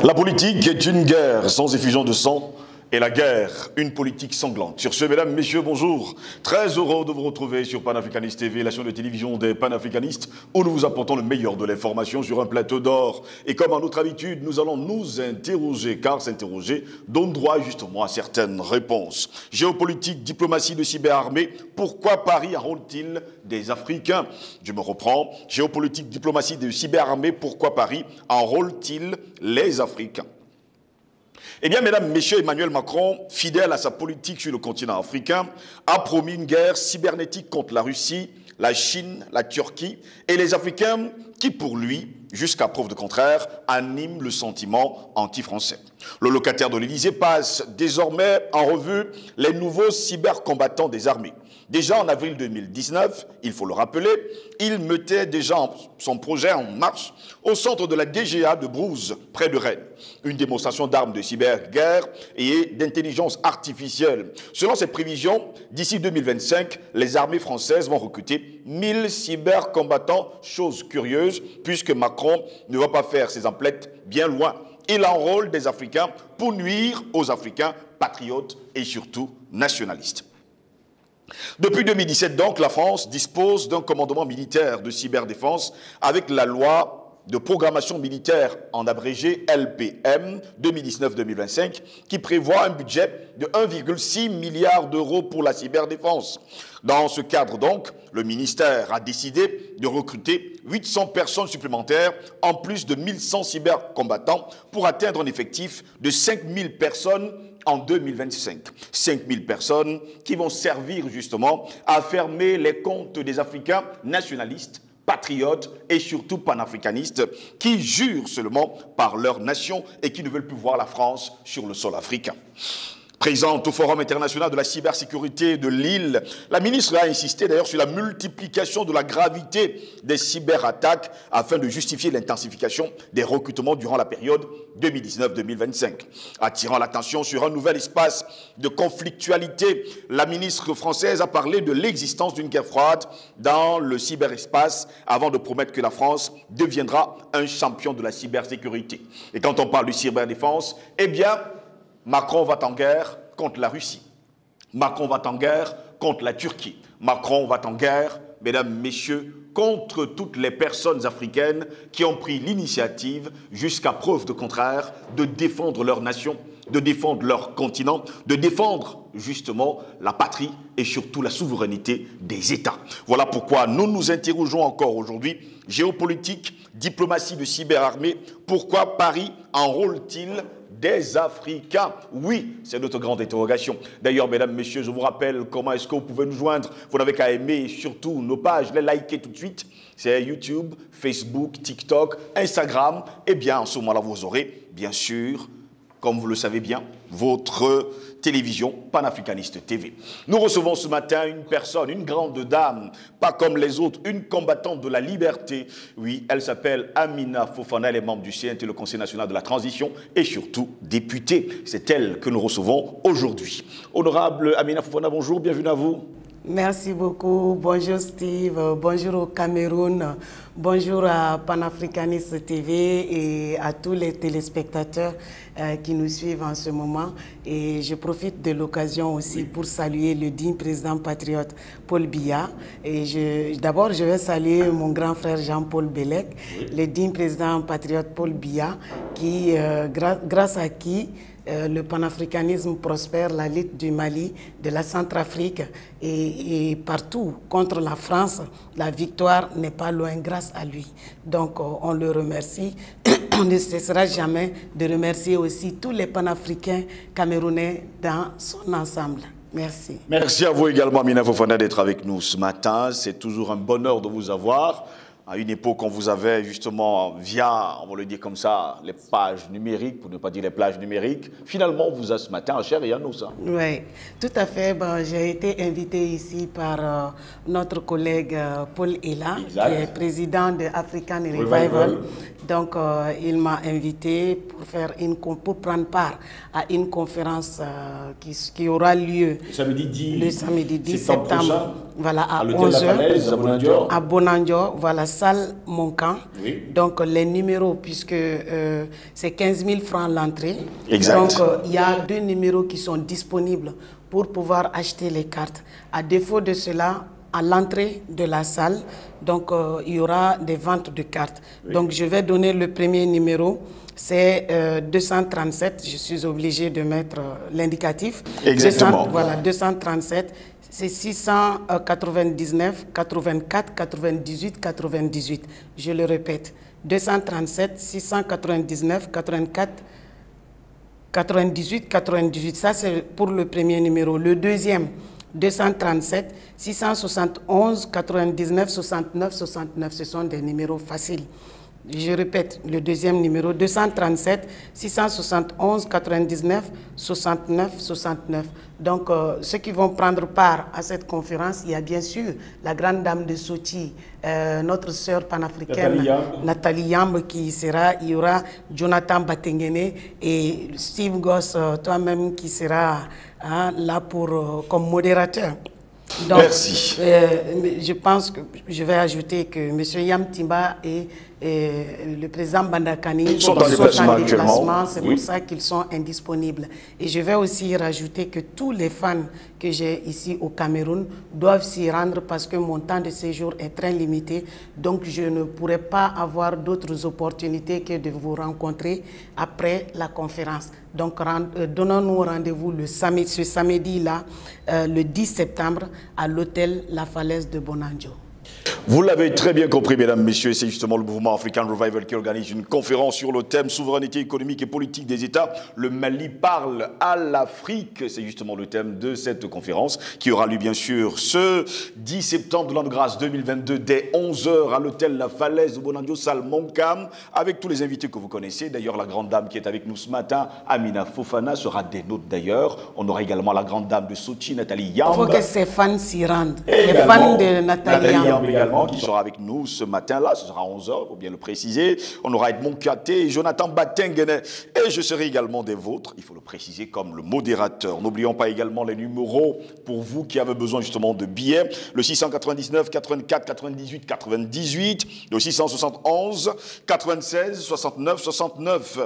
La politique est une guerre sans effusion de sang et la guerre, une politique sanglante. Sur ce, mesdames, messieurs, bonjour. Très heureux de vous retrouver sur Panafricaniste TV, la chaîne de télévision des panafricanistes, où nous vous apportons le meilleur de l'information sur un plateau d'or. Et comme à notre habitude, nous allons nous interroger, car s'interroger donne droit justement à certaines réponses. Géopolitique, diplomatie de cyberarmée, pourquoi Paris enrôle-t-il des Africains? Je me reprends. Géopolitique, diplomatie de cyberarmée, pourquoi Paris enrôle-t-il les Africains? Eh bien, mesdames, messieurs, Emmanuel Macron, fidèle à sa politique sur le continent africain, a promis une guerre cybernétique contre la Russie, la Chine, la Turquie et les Africains qui, pour lui, jusqu'à preuve de contraire, animent le sentiment anti-français. Le locataire de l'Élysée passe désormais en revue les nouveaux cybercombattants des armées. Déjà en avril 2019, il faut le rappeler, il mettait déjà son projet en marche au centre de la DGA de Brousse, près de Rennes. Une démonstration d'armes de cyberguerre et d'intelligence artificielle. Selon ses prévisions, d'ici 2025, les armées françaises vont recruter 1000 cybercombattants, chose curieuse, puisque Macron ne va pas faire ses emplettes bien loin. Il enrôle des Africains pour nuire aux Africains patriotes et surtout nationalistes. Depuis 2017, donc, la France dispose d'un commandement militaire de cyberdéfense avec la loi de programmation militaire en abrégé LPM 2019-2025 qui prévoit un budget de 1,6 milliard d'euros pour la cyberdéfense. Dans ce cadre donc, le ministère a décidé de recruter 800 personnes supplémentaires en plus de 1100 cybercombattants pour atteindre un effectif de 5000 personnes en 2025. 5000 personnes qui vont servir justement à fermer les comptes des Africains nationalistes, patriotes et surtout panafricanistes qui jurent seulement par leur nation et qui ne veulent plus voir la France sur le sol africain. Présente au Forum international de la cybersécurité de Lille, la ministre a insisté d'ailleurs sur la multiplication de la gravité des cyberattaques afin de justifier l'intensification des recrutements durant la période 2019-2025. Attirant l'attention sur un nouvel espace de conflictualité, la ministre française a parlé de l'existence d'une guerre froide dans le cyberespace avant de promettre que la France deviendra un champion de la cybersécurité. Et quand on parle de cyberdéfense, eh bien, Macron va en guerre contre la Russie. Macron va en guerre contre la Turquie. Macron va en guerre, mesdames, messieurs, contre toutes les personnes africaines qui ont pris l'initiative, jusqu'à preuve de contraire, de défendre leur nation, de défendre leur continent, de défendre justement la patrie et surtout la souveraineté des États. Voilà pourquoi nous nous interrogeons encore aujourd'hui. Géopolitique, diplomatie de cyberarmée, pourquoi Paris enrôle-t-il des Africains? Oui, c'est notre grande interrogation. D'ailleurs, mesdames, messieurs, je vous rappelle comment est-ce que vous pouvez nous joindre. Vous n'avez qu'à aimer surtout nos pages, les liker tout de suite. C'est YouTube, Facebook, TikTok, Instagram. Et bien, en ce moment-là, vous aurez, bien sûr, comme vous le savez bien, votre télévision Panafricaniste TV. Nous recevons ce matin une personne, une grande dame, pas comme les autres, une combattante de la liberté. Oui, elle s'appelle Amina Fofana, elle est membre du CNT, le Conseil national de la transition, et surtout députée. C'est elle que nous recevons aujourd'hui. Honorable Amina Fofana, bonjour, bienvenue à vous. Merci beaucoup. Bonjour Steve, bonjour au Cameroun, bonjour à Panafricaniste TV et à tous les téléspectateurs qui nous suivent en ce moment. Et je profite de l'occasion aussi pour saluer le digne président patriote Paul Biya. Et d'abord, je vais saluer mon grand frère Jean-Paul Bellec, le digne président patriote Paul Biya, qui, grâce à qui le panafricanisme prospère, la lutte du Mali, de la Centrafrique et partout contre la France, la victoire n'est pas loin grâce à lui. Donc on le remercie. On ne cessera jamais de remercier aussi tous les panafricains camerounais dans son ensemble. Merci. Merci à vous également, Amina Fofana, d'être avec nous ce matin. C'est toujours un bonheur de vous avoir. À une époque, on vous avait justement, via, on va le dire comme ça, les pages numériques, pour ne pas dire les plages numériques. Finalement, on vous a ce matin en chair et en os. Oui, tout à fait. Bon, j'ai été invité ici par notre collègue Paul Ela, qui est président de African Revival, Donc, il m'a invité pour prendre part à une conférence qui aura lieu le samedi 10 septembre. Voilà, à 11h. À Bonandio, voilà, salle Moncan. Oui. Donc, les numéros, puisque c'est 15 000 francs l'entrée. Exact. Donc, il y a 2 numéros qui sont disponibles pour pouvoir acheter les cartes. À défaut de cela, à l'entrée de la salle, donc il y aura des ventes de cartes. Oui. Donc je vais donner le premier numéro, c'est 237, je suis obligé de mettre l'indicatif. Exactement. Voilà, 237, c'est 699, 84, 98, 98. Je le répète, 237, 699, 84, 98, 98. Ça c'est pour le premier numéro. Le deuxième, 237, 671, 99, 69, 69. Ce sont des numéros faciles. Je répète, le deuxième numéro, 237, 671, 99, 69, 69. Donc, ceux qui vont prendre part à cette conférence, il y a bien sûr la grande dame de Sochi, notre sœur panafricaine, Nathalie Yamb, qui sera, il y aura Jonathan Batengene et Steve Goss, toi-même, qui sera là comme modérateur. Donc, merci. Je pense que je vais ajouter que M. Yam Timba et le président Bandakani sont en déplacement, c'est pour ça qu'ils sont indisponibles. Et je vais aussi rajouter que tous les fans que j'ai ici au Cameroun doivent s'y rendre parce que mon temps de séjour est très limité. Donc je ne pourrai pas avoir d'autres opportunités que de vous rencontrer après la conférence. Donc donnons-nous rendez-vous ce samedi-là, le 10 septembre, à l'hôtel La Falaise de Bonandio. Vous l'avez très bien compris, mesdames, messieurs, c'est justement le mouvement African Revival qui organise une conférence sur le thème souveraineté économique et politique des États. Le Mali parle à l'Afrique, c'est justement le thème de cette conférence qui aura lieu bien sûr ce 10 septembre de l'an de grâce 2022 dès 11h à l'hôtel La Falaise de Bonandio, salle Moncam, avec tous les invités que vous connaissez. D'ailleurs, la grande dame qui est avec nous ce matin, Amina Fofana, sera des nôtres d'ailleurs. On aura également la grande dame de Sochi, Nathalie Yamb. Il faut que ses fans s'y rendent. Les fans de Nathalie Yamb également, qui sera avec nous ce matin-là, ce sera à 11h, il faut bien le préciser. On aura Edmond Katé et Jonathan Batengene. Et je serai également des vôtres, il faut le préciser, comme le modérateur. N'oublions pas également les numéros pour vous qui avez besoin justement de billets. Le 699, 84, 98, 98. Le 671, 96, 69, 69.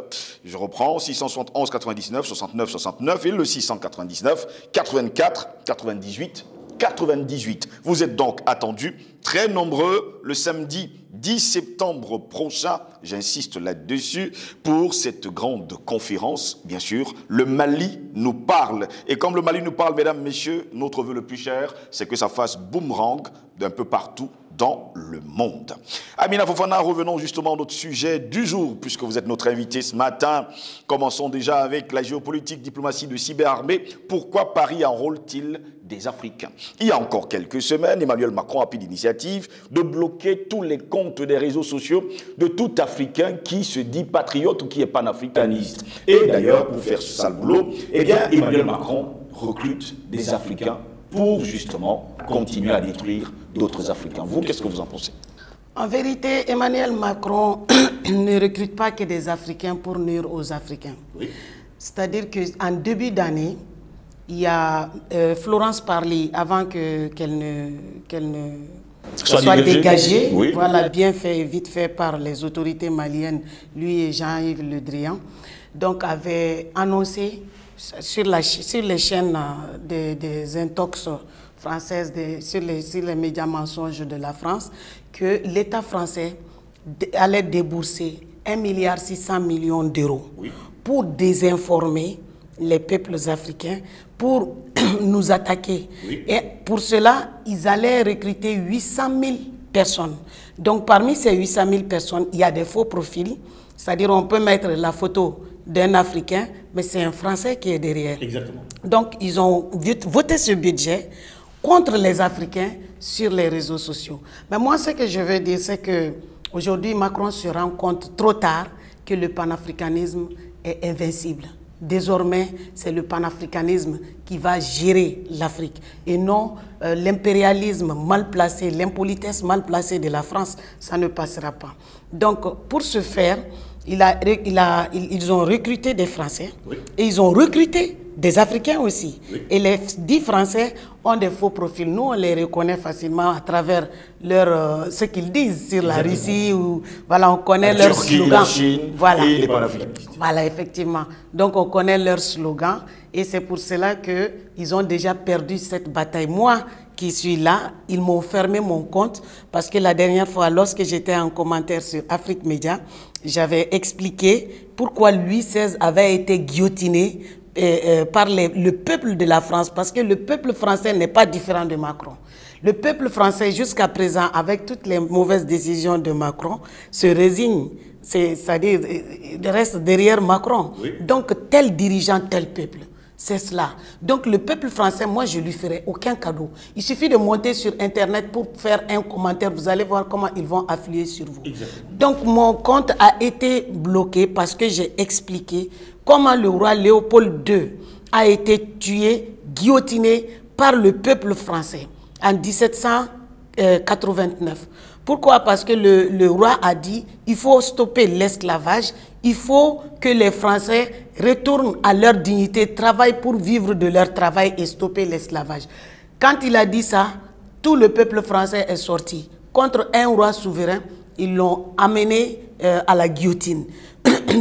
Je reprends, 671, 99, 69, 69. Et le 699, 84, 98, 98. Vous êtes donc attendus très nombreux le samedi 10 septembre prochain, j'insiste là-dessus, pour cette grande conférence. Bien sûr, le Mali nous parle. Et comme le Mali nous parle, mesdames, messieurs, notre vœu le plus cher, c'est que ça fasse boomerang d'un peu partout dans le monde. Amina Fofana, revenons justement à notre sujet du jour, puisque vous êtes notre invité ce matin. Commençons déjà avec la géopolitique, diplomatie de cyberarmée. Pourquoi Paris enrôle-t-il des Africains? Il y a encore quelques semaines, Emmanuel Macron a pris l'initiative de bloquer tous les comptes des réseaux sociaux de tout Africain qui se dit patriote ou qui est panafricaniste. Et d'ailleurs, pour faire ce sale boulot, eh bien, Emmanuel Macron recrute des Africains pour justement continuer à détruire d'autres Africains. Vous, qu'est-ce que vous en pensez? En vérité, Emmanuel Macron ne recrute pas que des Africains pour nuire aux Africains. Oui. C'est-à-dire qu'en début d'année, il y a Florence Parly, avant qu'elle ne soit dégagée, oui. Voilà, bien fait, vite fait par les autorités maliennes, lui et Jean-Yves Le Drian, donc avait annoncé sur les chaînes des intox françaises, sur les médias mensonges de la France, que l'État français allait débourser 1,6 milliard d'euros oui. pour désinformer les peuples africains, pour nous attaquer. Oui. Et pour cela, ils allaient recruter 800 000 personnes. Donc parmi ces 800 000 personnes, il y a des faux profils, c'est-à-dire on peut mettre la photo d'un Africain, mais c'est un Français qui est derrière. Exactement. Donc ils ont voté ce budget contre les Africains sur les réseaux sociaux. Mais moi, ce que je veux dire, c'est qu'aujourd'hui, Macron se rend compte trop tard que le panafricanisme est invincible. Désormais, c'est le panafricanisme qui va gérer l'Afrique et non l'impérialisme mal placé, l'impolitesse mal placée de la France, ça ne passera pas. Donc, pour ce faire, ils ont recruté des Français et ils ont recruté des Africains aussi. Et les 10 Français ont des faux profils. Nous, on les reconnaît facilement à travers ce qu'ils disent sur la Russie. Ou, voilà, on connaît leur slogan. La Chine et les panafricanistes. Voilà, effectivement. Donc, on connaît leur slogan. Et c'est pour cela qu'ils ont déjà perdu cette bataille. Moi, qui suis là, ils m'ont fermé mon compte parce que la dernière fois, lorsque j'étais en commentaire sur Afrique Média, j'avais expliqué pourquoi Louis XVI avait été guillotiné par le peuple de la France, parce que le peuple français n'est pas différent de Macron. Le peuple français, jusqu'à présent, avec toutes les mauvaises décisions de Macron, se résigne, c'est-à-dire reste derrière Macron. Donc, tel dirigeant, tel peuple. C'est cela. Donc, le peuple français, moi, je lui ferai aucun cadeau. Il suffit de monter sur Internet pour faire un commentaire. Vous allez voir comment ils vont affluer sur vous. Exactement. Donc, mon compte a été bloqué parce que j'ai expliqué comment le roi Léopold II a été tué, guillotiné par le peuple français en 1789. Pourquoi? Parce que le roi a dit il faut stopper l'esclavage, il faut que les Français retournent à leur dignité, travaillent pour vivre de leur travail et stopper l'esclavage. Quand il a dit ça, tout le peuple français est sorti contre un roi souverain. Ils l'ont amené à la guillotine.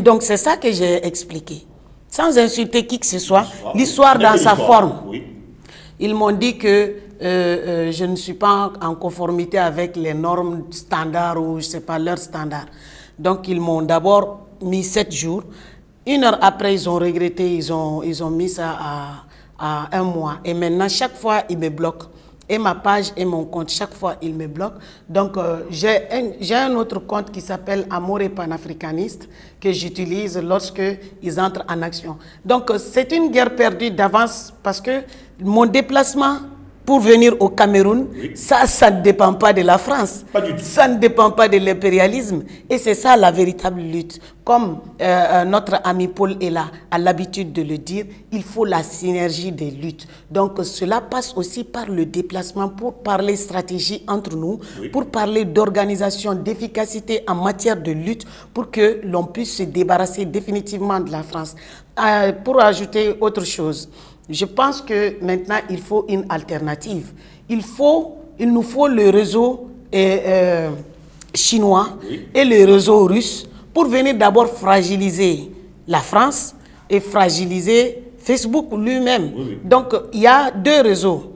Donc c'est ça que j'ai expliqué. Sans insulter qui que ce soit, l'histoire dans sa forme. Ils m'ont dit que je ne suis pas en conformité avec les normes standards ou je ne sais pas leurs standards. Donc ils m'ont d'abord mis 7 jours. 1 heure après, ils ont regretté, ils ont mis ça à 1 mois. Et maintenant, chaque fois, ils me bloquent. Et ma page et mon compte, chaque fois, ils me bloquent. Donc, j'ai un autre compte qui s'appelle Amour et Panafricaniste que j'utilise lorsque ils entrent en action. Donc, c'est une guerre perdue d'avance parce que mon déplacement pour venir au Cameroun, ça ne dépend pas de la France. Ça ne dépend pas de l'impérialisme. Et c'est ça la véritable lutte. Comme notre ami Paul Ella a l'habitude de le dire, il faut la synergie des luttes. Donc cela passe aussi par le déplacement pour parler stratégie entre nous, pour parler d'organisation, d'efficacité en matière de lutte, pour que l'on puisse se débarrasser définitivement de la France. Pour ajouter autre chose, je pense que maintenant, il faut une alternative. Il nous faut le réseau chinois et le réseau russe pour venir d'abord fragiliser la France et fragiliser Facebook lui-même. Donc, il y a 2 réseaux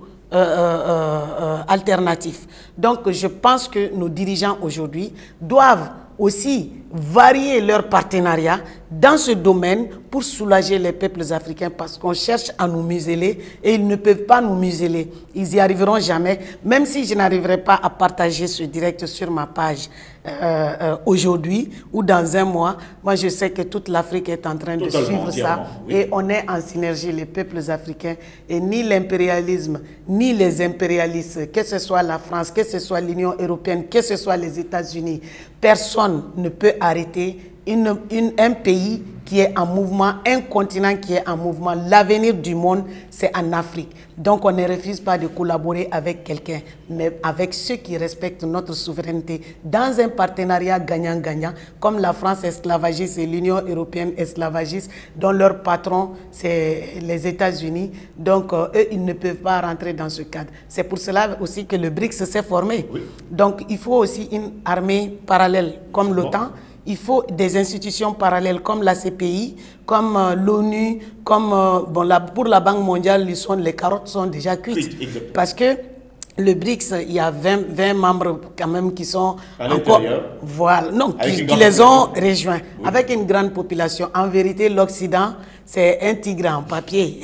alternatifs. Donc, je pense que nos dirigeants aujourd'hui doivent aussi varier leur partenariat dans ce domaine pour soulager les peuples africains parce qu'on cherche à nous museler et ils ne peuvent pas nous museler. Ils n'y arriveront jamais, même si je n'arriverai pas à partager ce direct sur ma page aujourd'hui ou dans 1 mois. Moi, je sais que toute l'Afrique est en train de suivre ça et on est en synergie, les peuples africains, et ni l'impérialisme, ni les impérialistes, que ce soit la France, que ce soit l'Union européenne, que ce soit les États-Unis, personne ne peut arrêter un pays qui est en mouvement, un continent qui est en mouvement. L'avenir du monde, c'est en Afrique. Donc, on ne refuse pas de collaborer avec quelqu'un, mais avec ceux qui respectent notre souveraineté dans un partenariat gagnant-gagnant, comme la France esclavagiste et l'Union européenne esclavagiste, dont leur patron, c'est les États-Unis. Donc, eux, ils ne peuvent pas rentrer dans ce cadre. C'est pour cela aussi que le BRICS s'est formé. Donc, il faut aussi une armée parallèle, comme l'OTAN. Il faut des institutions parallèles comme la CPI, comme l'ONU, comme pour la Banque mondiale, les carottes sont déjà cuites. Parce que le BRICS, il y a 20 membres quand même qui sont encore... Voilà, non, qui les ont rejoints avec une grande population. En vérité, l'Occident, c'est un tigre en papier.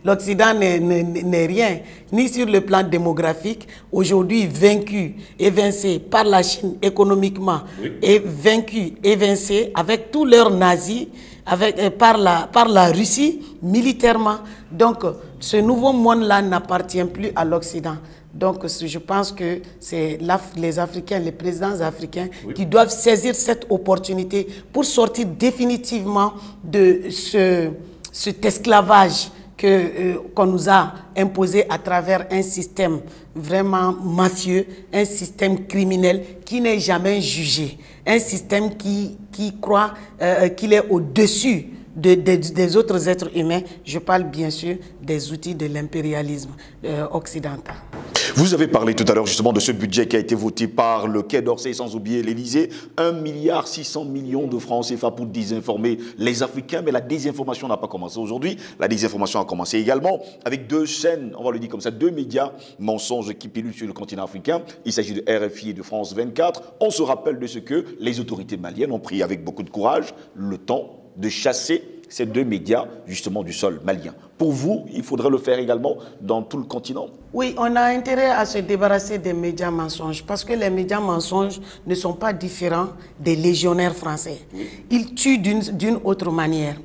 L'Occident n'est rien, ni sur le plan démographique. Aujourd'hui, vaincu, évincé par la Chine économiquement, et vaincu, évincé avec tous leurs nazis, par la Russie militairement. Donc, ce nouveau monde-là n'appartient plus à l'Occident. Donc, je pense que c'est les Africains, les présidents africains qui doivent saisir cette opportunité pour sortir définitivement de cet esclavage qu'on nous a imposé à travers un système vraiment mafieux, un système criminel qui n'est jamais jugé, un système qui croit qu'il est au-dessus des autres êtres humains. Je parle bien sûr des outils de l'impérialisme occidental. Vous avez parlé tout à l'heure justement de ce budget qui a été voté par le Quai d'Orsay, sans oublier l'Élysée, 1,6 milliard de francs CFA pour désinformer les Africains. Mais la désinformation n'a pas commencé aujourd'hui. La désinformation a commencé également avec deux chaînes, on va le dire comme ça, deux médias mensonges qui pilulent sur le continent africain. Il s'agit de RFI et de France 24. On se rappelle de ce que les autorités maliennes ont pris avec beaucoup de courage le temps de chasser ces deux médias justement du sol malien. Pour vous, il faudrait le faire également dans tout le continent? Oui, on a intérêt à se débarrasser des médias mensonges parce que les médias mensonges ne sont pas différents des légionnaires français. Ils tuent d'une autre manière.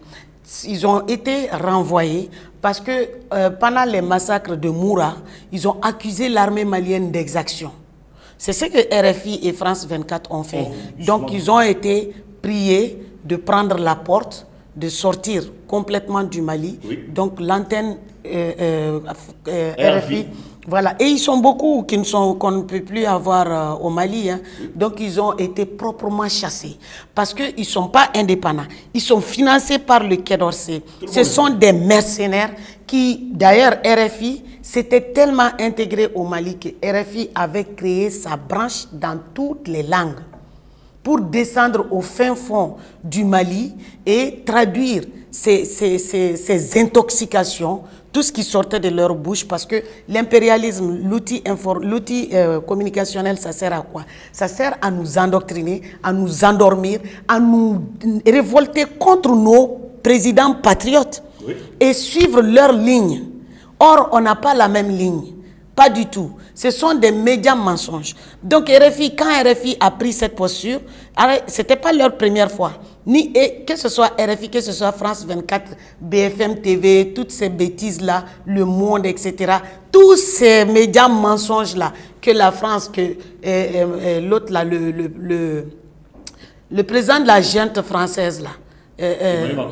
Ils ont été renvoyés parce que pendant les massacres de Moura, ils ont accusé l'armée malienne d'exaction. C'est ce que RFI et France 24 ont fait. Donc ils ont été priés de prendre la porte, de sortir complètement du Mali. Donc l'antenne RFI, voilà. Et ils sont beaucoup qu'on ne peut plus avoir au Mali. Hein. Donc ils ont été proprement chassés parce qu'ils ne sont pas indépendants. Ils sont financés par le Quai d'Orsay. Ce sont des mercenaires qui, d'ailleurs, RFI s'était tellement intégré au Mali que RFI avait créé sa branche dans toutes les langues pour descendre au fin fond du Mali et traduire ces intoxications, tout ce qui sortait de leur bouche, parce que l'impérialisme, l'outil communicationnel, ça sert à quoi? Ça sert à nous endoctriner, à nous endormir, à nous révolter contre nos présidents patriotes et suivre leur ligne. Or, on n'a pas la même ligne. Pas du tout. Ce sont des médias mensonges. Donc RFI, quand RFI a pris cette posture, ce n'était pas leur première fois. Que ce soit RFI, que ce soit France 24, BFM TV, toutes ces bêtises-là, Le Monde, etc. Tous ces médias mensonges-là, que la France, que l'autre là, le président de la junte française là,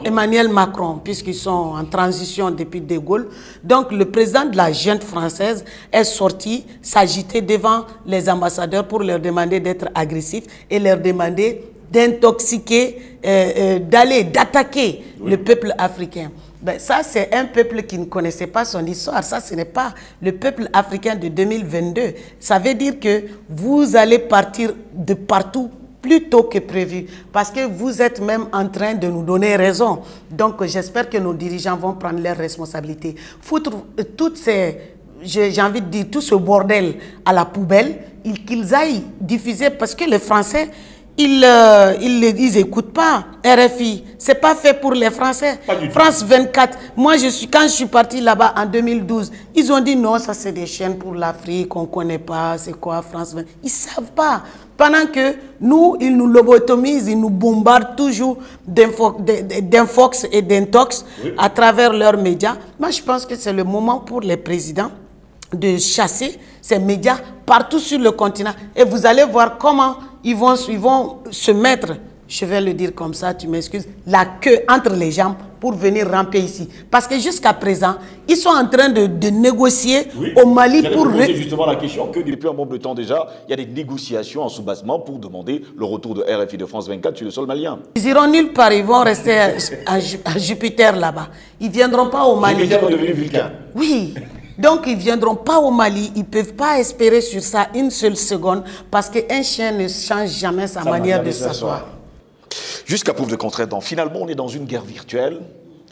Emmanuel Macron, puisqu'ils sont en transition depuis De Gaulle. Donc le président de la junte française est sorti s'agiter devant les ambassadeurs pour leur demander d'être agressifs et leur demander d'intoxiquer, d'attaquer le peuple africain. Ben, ça, c'est un peuple qui ne connaissait pas son histoire. Ça, ce n'est pas le peuple africain de 2022. Ça veut dire que vous allez partir de partout plus tôt que prévu, parce que vous êtes même en train de nous donner raison. Donc j'espère que nos dirigeants vont prendre leurs responsabilités. Foutre toutes ces, j'ai envie de dire, tout ce bordel à la poubelle, qu'ils aillent diffuser, parce que les Français, ils n'écoutent pas RFI. Ce n'est pas fait pour les Français. France 24, moi, quand je suis partie là-bas en 2012, ils ont dit non, ça c'est des chaînes pour l'Afrique, on ne connaît pas, c'est quoi France 24. Ils ne savent pas. Pendant que nous, ils nous lobotomisent, ils nous bombardent toujours d'infox et d'intox à travers leurs médias. Moi, je pense que c'est le moment pour les présidents de chasser ces médias partout sur le continent. Et vous allez voir comment ils vont se mettre, je vais le dire comme ça, tu m'excuses, la queue entre les jambes pour venir ramper ici. Parce que jusqu'à présent, ils sont en train de négocier au Mali pour... C'est justement la question que depuis un bon bout de temps déjà, il y a des négociations en sous-bassement pour demander le retour de RFI de France 24 sur le sol malien. Ils iront nulle part, ils vont rester à Jupiter là-bas. Ils ne viendront pas au Mali. Jupiter va devenir Vulcain. Oui. Donc, ils ne viendront pas au Mali. Ils ne peuvent pas espérer sur ça une seule seconde parce qu'un chien ne change jamais sa manière de s'asseoir. Jusqu'à preuve de contraire, finalement, on est dans une guerre virtuelle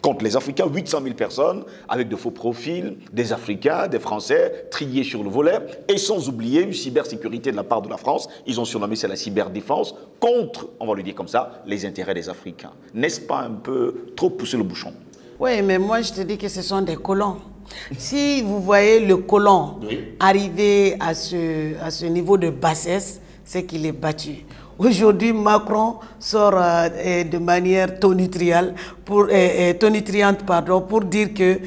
contre les Africains, 800 000 personnes, avec de faux profils, des Africains, des Français, triés sur le volet, et sans oublier une cybersécurité de la part de la France. Ils ont surnommé ça la cyberdéfense, contre, on va le dire comme ça, les intérêts des Africains. N'est-ce pas un peu trop pousser le bouchon? Oui, mais moi, je te dis que ce sont des colons. Si vous voyez le colon arriver à ce niveau de bassesse, c'est qu'il est battu. Aujourd'hui, Macron sort de manière tonitruante pour dire que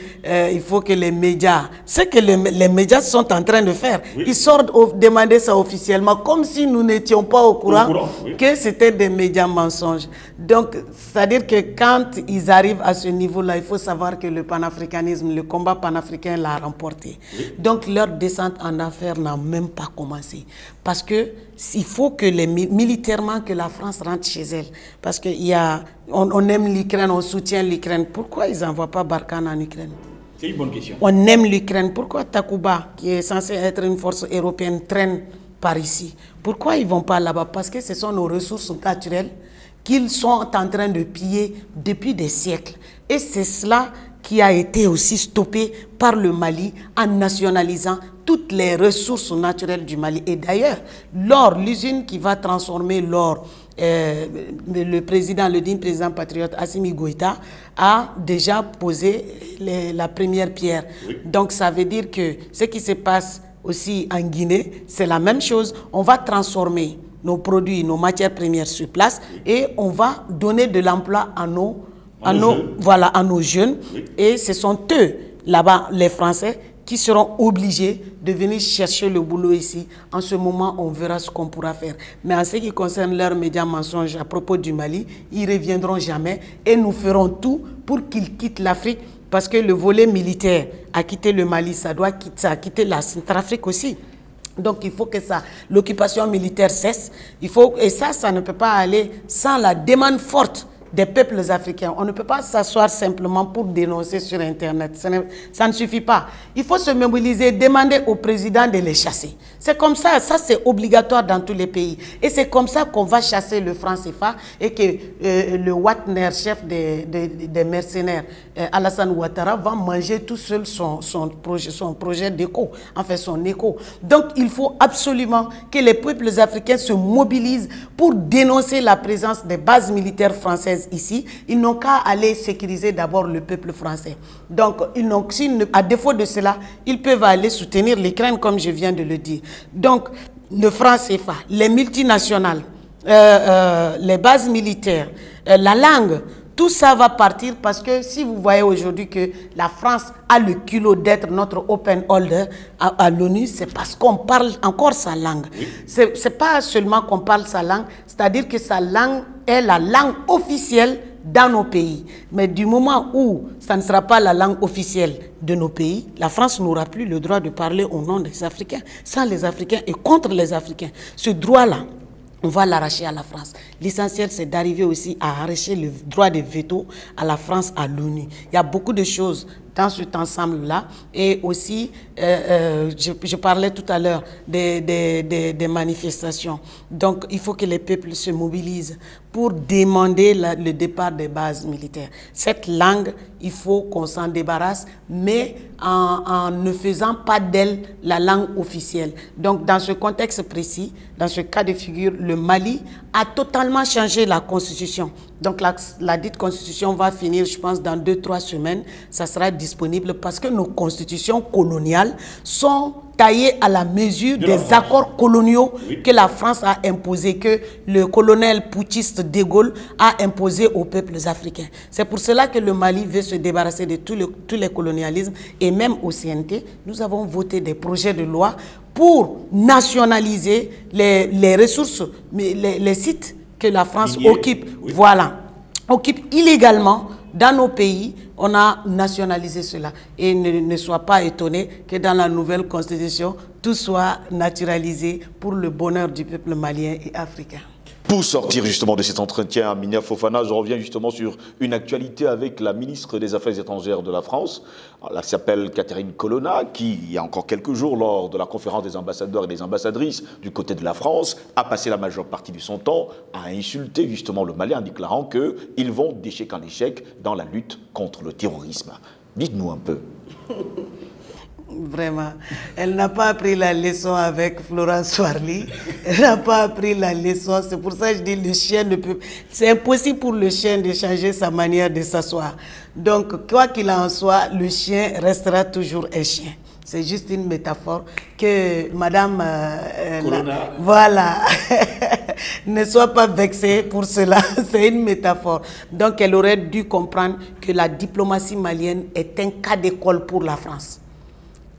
il faut que les médias, ce que les médias sont en train de faire, ils sortent demander ça officiellement, comme si nous n'étions pas au courant que c'était des médias mensonges. Donc, c'est-à-dire que quand ils arrivent à ce niveau-là, il faut savoir que le panafricanisme, le combat panafricain l'a remporté. Donc, leur descente en affaires n'a même pas commencé. Parce que il faut que militairement que la France rentre chez elle. Parce qu'on aime l'Ukraine, on soutient l'Ukraine. Pourquoi ils n'envoient pas Barkhane en Ukraine? C'est une bonne question. On aime l'Ukraine. Pourquoi Takuba, qui est censé être une force européenne, traîne par ici? Pourquoi ils ne vont pas là-bas? Parce que ce sont nos ressources naturelles qu'ils sont en train de piller depuis des siècles. Et c'est cela qui a été aussi stoppé par le Mali en nationalisant toutes les ressources naturelles du Mali. Et d'ailleurs, l'or, l'usine qui va transformer l'or, le digne président patriote Assimi Goïta a déjà posé la première pierre. Donc ça veut dire que ce qui se passe aussi en Guinée, c'est la même chose. On va transformer nos produits, nos matières premières sur place et on va donner de l'emploi à nos jeunes. Et ce sont eux, là-bas, les Français, qui seront obligés de venir chercher le boulot ici. En ce moment, on verra ce qu'on pourra faire. Mais en ce qui concerne leurs médias mensonges à propos du Mali, ils ne reviendront jamais et nous ferons tout pour qu'ils quittent l'Afrique parce que le volet militaire a quitté le Mali, ça a quitté la Centrafrique aussi. Donc il faut que l'occupation militaire cesse. Et ça ne peut pas aller sans la demande forte des peuples africains. On ne peut pas s'asseoir simplement pour dénoncer sur Internet. Ça ne suffit pas. Il faut se mobiliser, demander au président de les chasser. C'est comme ça, c'est obligatoire dans tous les pays. Et c'est comme ça qu'on va chasser le franc CFA et que le Watner, chef des mercenaires, Alassane Ouattara, va manger tout seul son projet d'éco, enfin son éco. Donc il faut absolument que les peuples africains se mobilisent pour dénoncer la présence des bases militaires françaises ici. Ils n'ont qu'à aller sécuriser d'abord le peuple français. Donc, à défaut de cela, ils peuvent aller soutenir l'Ukraine, comme je viens de le dire. Donc, le franc CFA, les multinationales, les bases militaires, la langue, tout ça va partir parce que si vous voyez aujourd'hui que la France a le culot d'être notre open holder à l'ONU, c'est parce qu'on parle encore sa langue. C'est pas seulement qu'on parle sa langue, c'est-à-dire que sa langue est la langue officielle dans nos pays. Mais du moment où ça ne sera pas la langue officielle de nos pays, la France n'aura plus le droit de parler au nom des Africains, sans les Africains et contre les Africains. Ce droit-là, on va l'arracher à la France. L'essentiel, c'est d'arriver aussi à arracher le droit de veto à la France, à l'ONU. Il y a beaucoup de choses dans cet ensemble-là. Et aussi, je parlais tout à l'heure des manifestations. Donc, il faut que les peuples se mobilisent pour demander le départ des bases militaires. Cette langue, il faut qu'on s'en débarrasse, mais en ne faisant pas d'elle la langue officielle. Donc, dans ce contexte précis, dans ce cas de figure, le Mali a totalement changé la constitution. Donc, la dite constitution va finir, je pense, dans 2-3 semaines. Ça sera disponible parce que nos constitutions coloniales sont taillées à la mesure des accords coloniaux que la France a imposés, que le colonel putschiste de Gaulle a imposé aux peuples africains. C'est pour cela que le Mali veut se débarrasser de tous les colonialismes et même au CNT, nous avons voté des projets de loi pour nationaliser les ressources, les sites que la France occupe, occupe illégalement dans nos pays. On a nationalisé cela. Et ne sois pas étonné que dans la nouvelle constitution, tout soit naturalisé pour le bonheur du peuple malien et africain. Pour sortir justement de cet entretien à Minia Fofana, je reviens justement sur une actualité avec la ministre des Affaires étrangères de la France. Elle s'appelle Catherine Colonna, qui, il y a encore quelques jours, lors de la conférence des ambassadeurs et des ambassadrices du côté de la France, a passé la majeure partie de son temps à insulter justement le Mali en déclarant qu'ils vont d'échec en échec dans la lutte contre le terrorisme. Dites-nous un peu. Vraiment, elle n'a pas appris la leçon avec Florence Warli. Elle n'a pas appris la leçon. C'est pour ça que je dis le chien ne peut. C'est impossible pour le chien de changer sa manière de s'asseoir. Donc, quoi qu'il en soit, le chien restera toujours un chien. C'est juste une métaphore que Madame voilà, ne soit pas vexée pour cela. C'est une métaphore. Donc, elle aurait dû comprendre que la diplomatie malienne est un cas d'école pour la France.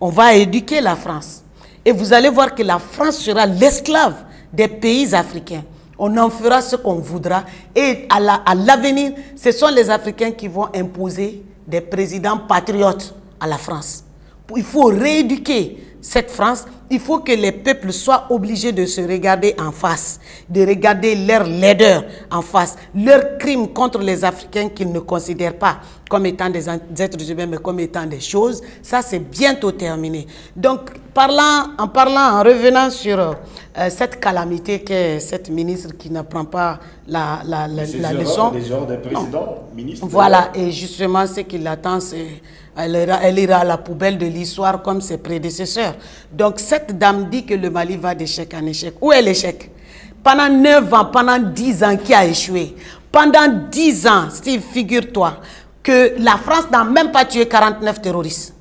On va éduquer la France. Et vous allez voir que la France sera l'esclave des pays africains. On en fera ce qu'on voudra. Et à l'avenir, ce sont les Africains qui vont imposer des présidents patriotes à la France. Il faut rééduquer cette France. Il faut que les peuples soient obligés de se regarder en face, de regarder leurs laideurs en face, leurs crimes contre les Africains qu'ils ne considèrent pas comme étant des êtres humains, mais comme étant des choses. Ça, c'est bientôt terminé. Donc, en revenant sur cette calamité qu'est cette ministre qui n'apprend pas la leçon. Les erreurs des précédents ministres. Voilà, et justement, ce qui l'attend, c'est elle ira à la poubelle de l'histoire comme ses prédécesseurs. Donc, cette dame dit que le Mali va d'échec en échec. Où est l'échec? Pendant 9 ans, pendant 10 ans, qui a échoué? Pendant 10 ans, Steve, figure-toi que la France n'a même pas tué 49 terroristes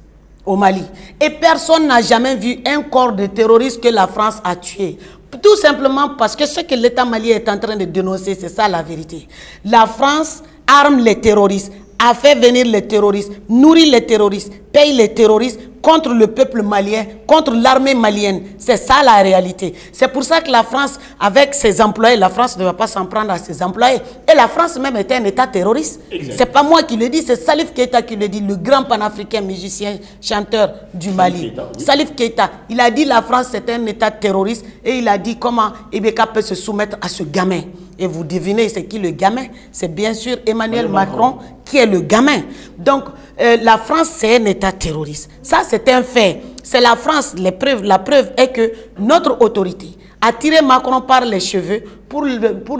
au Mali. Et personne n'a jamais vu un corps de terroristes que la France a tué. Tout simplement parce que ce que l'État malien est en train de dénoncer, c'est ça la vérité. La France arme les terroristes, a fait venir les terroristes, nourrit les terroristes, paye les terroristes contre le peuple malien, contre l'armée malienne. C'est ça la réalité. C'est pour ça que la France, avec ses employés, la France ne va pas s'en prendre à ses employés. Et la France même était un État terroriste. C'est pas moi qui le dis, c'est Salif Keïta qui le dit, le grand panafricain musicien, chanteur du Mali. Salif Keïta, il a dit la France c'est un État terroriste et il a dit comment Ibeka peut se soumettre à ce gamin. Et vous devinez c'est qui le gamin? C'est bien sûr Emmanuel Macron qui est le gamin. Donc la France c'est un État terroriste. Ça c'est un fait. C'est la France, la preuve est que notre autorité a tiré Macron par les cheveux pour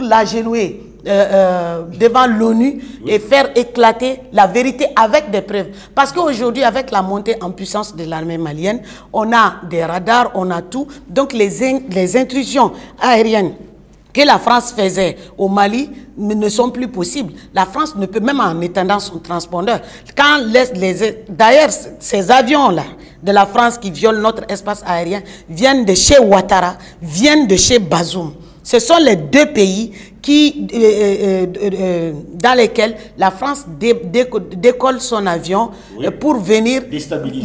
l'agenouiller devant l'ONU et faire éclater la vérité avec des preuves. Parce qu'aujourd'hui, avec la montée en puissance de l'armée malienne, on a des radars, on a tout. Donc les intrusions aériennes que la France faisait au Mali ne sont plus possibles. La France ne peut même en étendant son transpondeur. D'ailleurs, ces avions-là de la France qui violent notre espace aérien viennent de chez Ouattara, viennent de chez Bazoum. Ce sont les deux pays dans lesquels la France décolle son avion pour venir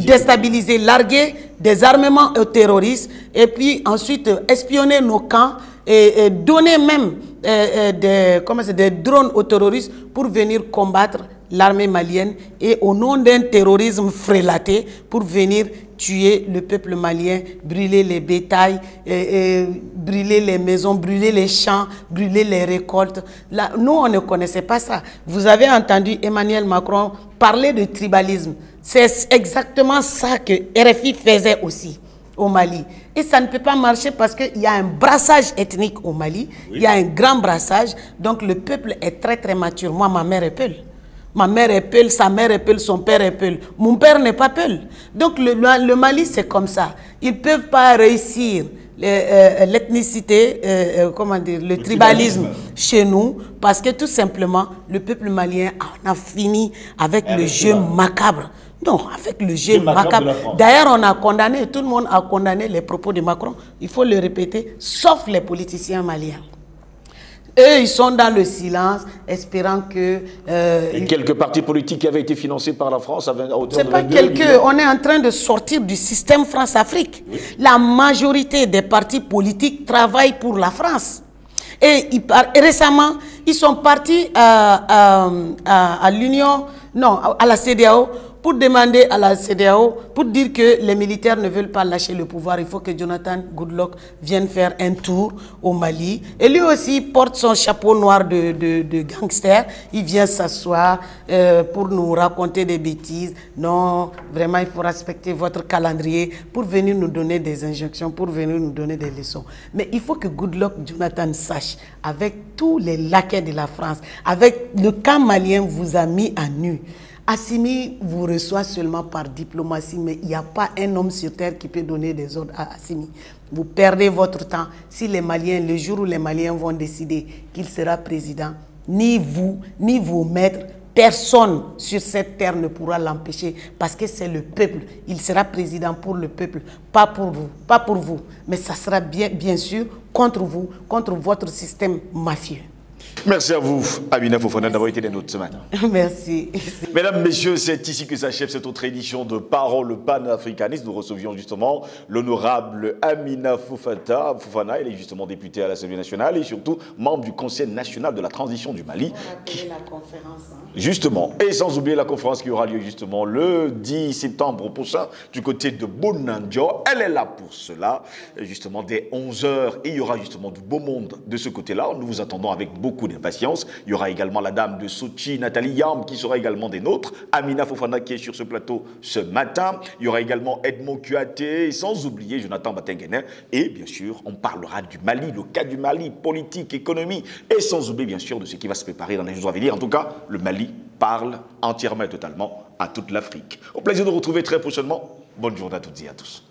déstabiliser, larguer des armements aux terroristes et puis ensuite espionner nos camps et donner même des drones aux terroristes pour venir combattre l'armée malienne et au nom d'un terrorisme frélaté pour venir tuer le peuple malien, brûler les bétails, brûler les maisons, brûler les champs, brûler les récoltes. Là, nous, on ne connaissait pas ça. Vous avez entendu Emmanuel Macron parler de tribalisme. C'est exactement ça que RFI faisait aussi au Mali. Et ça ne peut pas marcher parce qu'il y a un brassage ethnique au Mali. Oui. Il y a un grand brassage. Donc le peuple est très très mature. Moi, ma mère est Peul. Ma mère est Peul, sa mère est Peul, son père est Peul. Mon père n'est pas Peul. Donc le Mali, c'est comme ça. Ils ne peuvent pas réussir l'ethnicité, comment dire, le tribalisme chez nous parce que tout simplement, le peuple malien en a fini avec le jeu macabre. Non, avec le jeu macabre. D'ailleurs, on a condamné, tout le monde a condamné les propos de Macron. Il faut le répéter, sauf les politiciens maliens. Eux, ils sont dans le silence, espérant que... quelques partis politiques qui avaient été financés par la France à hauteur de... C'est pas quelques, on est en train de sortir du système France-Afrique. Oui. La majorité des partis politiques travaillent pour la France. Et récemment, ils sont partis à l'Union, non, à la CEDEAO, pour demander à la CEDEAO, pour dire que les militaires ne veulent pas lâcher le pouvoir. Il faut que Jonathan Goodluck vienne faire un tour au Mali. Et lui aussi porte son chapeau noir de gangster. Il vient s'asseoir pour nous raconter des bêtises. Non, vraiment, il faut respecter votre calendrier pour venir nous donner des injonctions, pour venir nous donner des leçons. Mais il faut que Goodluck, Jonathan, sache, avec tous les laquais de la France, avec le camp malien vous a mis à nu. Assimi vous reçoit seulement par diplomatie, mais il n'y a pas un homme sur terre qui peut donner des ordres à Assimi. Vous perdez votre temps. Si les Maliens, le jour où les Maliens vont décider qu'il sera président, ni vous, ni vos maîtres personne sur cette terre ne pourra l'empêcher parce que c'est le peuple. Il sera président pour le peuple, pas pour vous. Mais ça sera bien sûr contre vous, contre votre système mafieux. Merci à vous, Amina Fofana, d'avoir été des nôtres ce matin. Merci. Mesdames, Messieurs, c'est ici que s'achève cette autre édition de Parole panafricaniste. Nous recevions justement l'honorable Amina Fofana. Elle est justement députée à l'Assemblée nationale et surtout membre du Conseil national de la transition du Mali. La conférence. Justement, et sans oublier la conférence qui aura lieu justement le 10 septembre prochain du côté de Bonanjo. Elle est là pour cela, justement dès 11h. Et il y aura justement du beau monde de ce côté-là. Nous vous attendons avec beaucoup d'impatience. Il y aura également la dame de Sochi, Nathalie Yam, qui sera également des nôtres. Amina Fofana qui est sur ce plateau ce matin. Il y aura également Edmond Kuaté, sans oublier Jonathan Batenguenin. Et bien sûr, on parlera du Mali, le cas du Mali, politique, économie. Et sans oublier bien sûr de ce qui va se préparer dans les jours à venir. En tout cas, le Mali parle entièrement et totalement à toute l'Afrique. Au plaisir de vous retrouver très prochainement. Bonne journée à toutes et à tous.